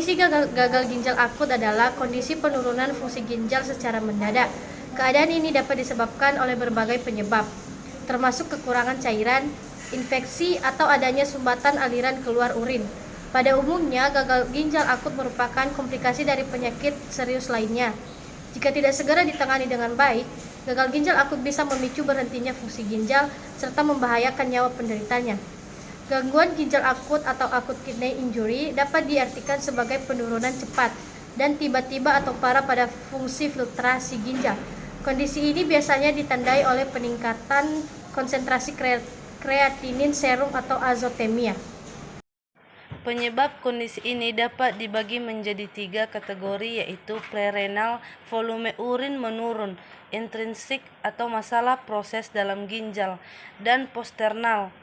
Kondisi gagal ginjal akut adalah kondisi penurunan fungsi ginjal secara mendadak. Keadaan ini dapat disebabkan oleh berbagai penyebab, termasuk kekurangan cairan, infeksi, atau adanya sumbatan aliran keluar urin. Pada umumnya, gagal ginjal akut merupakan komplikasi dari penyakit serius lainnya. Jika tidak segera ditangani dengan baik, gagal ginjal akut bisa memicu berhentinya fungsi ginjal serta membahayakan nyawa penderitanya. Gangguan ginjal akut atau acute kidney injury dapat diartikan sebagai penurunan cepat dan tiba-tiba atau parah pada fungsi filtrasi ginjal. Kondisi ini biasanya ditandai oleh peningkatan konsentrasi kreatinin serum atau azotemia. Penyebab kondisi ini dapat dibagi menjadi 3 kategori, yaitu prerenal, volume urin menurun, intrinsik atau masalah proses dalam ginjal, dan postrenal.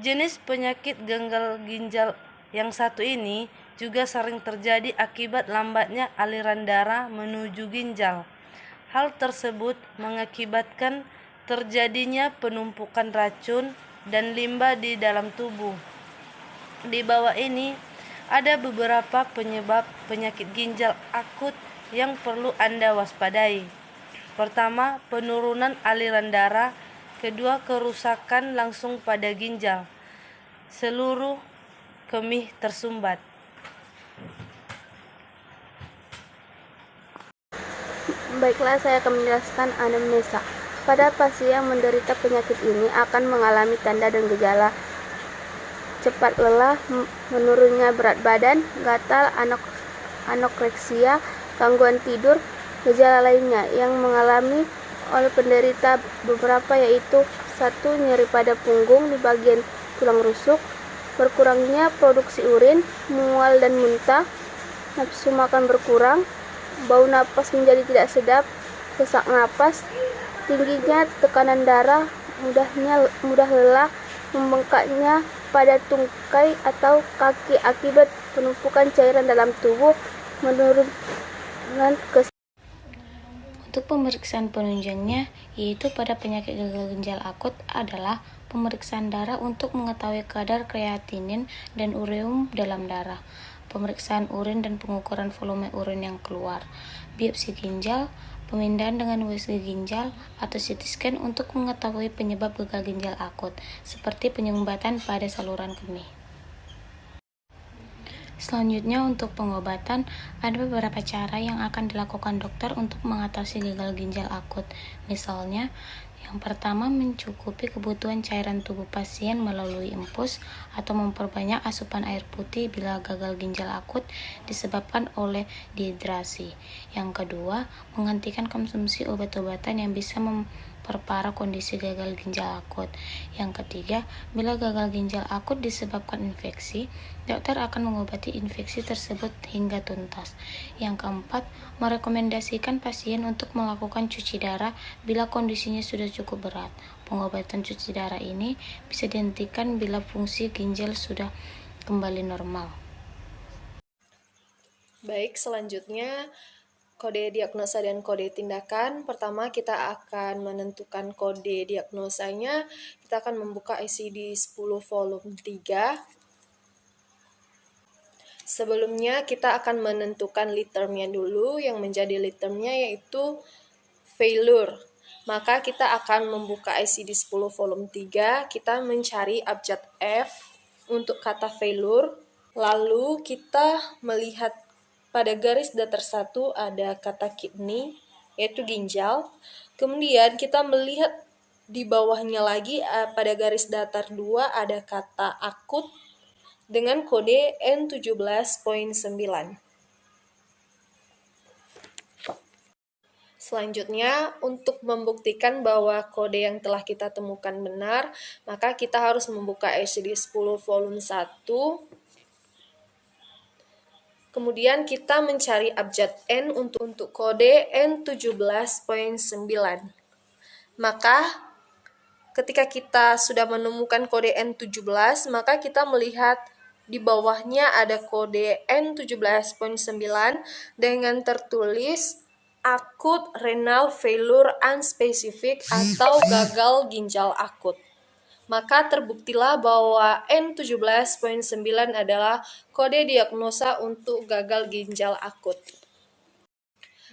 Jenis penyakit gagal ginjal yang satu ini juga sering terjadi akibat lambatnya aliran darah menuju ginjal. Hal tersebut mengakibatkan terjadinya penumpukan racun dan limbah di dalam tubuh. Di bawah ini ada beberapa penyebab penyakit ginjal akut yang perlu Anda waspadai. Pertama, penurunan aliran darah. Kedua, kerusakan langsung pada ginjal. Seluruh kemih tersumbat. Baiklah, saya akan menjelaskan anamnesa. Pada pasien yang menderita penyakit ini akan mengalami tanda dan gejala cepat lelah, menurunnya berat badan, gatal, anoreksia, gangguan tidur. Gejala lainnya yang mengalami oleh penderita beberapa yaitu 1. Nyeri pada punggung di bagian tulang rusuk, berkurangnya produksi urin, mual dan muntah, nafsu makan berkurang, bau napas menjadi tidak sedap, sesak napas, tingginya tekanan darah, mudah lelah, membengkaknya pada tungkai atau kaki akibat penumpukan cairan dalam tubuh, menurunan Untuk pemeriksaan penunjangnya, yaitu pada penyakit gagal ginjal akut adalah pemeriksaan darah untuk mengetahui kadar kreatinin dan ureum dalam darah, pemeriksaan urin dan pengukuran volume urin yang keluar, biopsi ginjal, pemindahan dengan USG ginjal, atau CT scan untuk mengetahui penyebab gagal ginjal akut, seperti penyumbatan pada saluran kemih. Selanjutnya, untuk pengobatan, ada beberapa cara yang akan dilakukan dokter untuk mengatasi gagal ginjal akut. Misalnya, yang pertama, mencukupi kebutuhan cairan tubuh pasien melalui infus atau memperbanyak asupan air putih bila gagal ginjal akut disebabkan oleh dehidrasi. Yang kedua, menghentikan konsumsi obat-obatan yang bisa memperparah kondisi gagal ginjal akut. Yang ketiga, bila gagal ginjal akut disebabkan infeksi, dokter akan mengobati infeksi tersebut hingga tuntas. Yang keempat, merekomendasikan pasien untuk melakukan cuci darah bila kondisinya sudah cukup berat. Pengobatan cuci darah ini bisa dihentikan bila fungsi ginjal sudah kembali normal. Baik, selanjutnya kode diagnosa dan kode tindakan. Pertama, kita akan menentukan kode diagnosanya. Kita akan membuka ICD 10 volume 3. Sebelumnya kita akan menentukan lead term-nya dulu. Yang menjadi lead term-nya yaitu failure. Maka kita akan membuka ICD 10 volume 3. Kita mencari abjad F untuk kata failure. Lalu kita melihat pada garis datar 1 ada kata kidney, yaitu ginjal. Kemudian kita melihat di bawahnya lagi pada garis datar 2 ada kata akut dengan kode N17.9. Selanjutnya, untuk membuktikan bahwa kode yang telah kita temukan benar, maka kita harus membuka ICD 10 volume 1. Kemudian kita mencari abjad N untuk kode N17.9. Maka ketika kita sudah menemukan kode N17, maka kita melihat di bawahnya ada kode N17.9 dengan tertulis acute renal failure unspecific atau gagal ginjal akut. Maka terbuktilah bahwa N17.9 adalah kode diagnosa untuk gagal ginjal akut.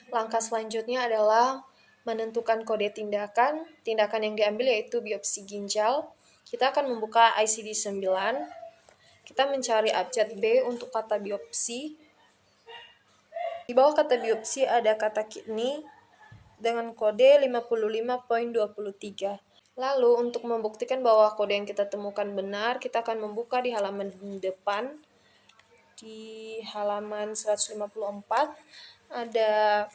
Langkah selanjutnya adalah menentukan kode tindakan. Tindakan yang diambil yaitu biopsi ginjal. Kita akan membuka ICD-9. Kita mencari abjad B untuk kata biopsi. Di bawah kata biopsi ada kata kidney dengan kode 55.23. Lalu untuk membuktikan bahwa kode yang kita temukan benar, kita akan membuka di halaman depan. Di halaman 154 ada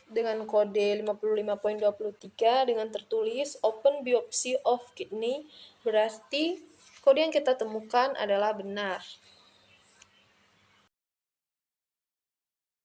dengan kode 55.23 dengan tertulis open biopsy of kidney, berarti kode yang kita temukan adalah benar.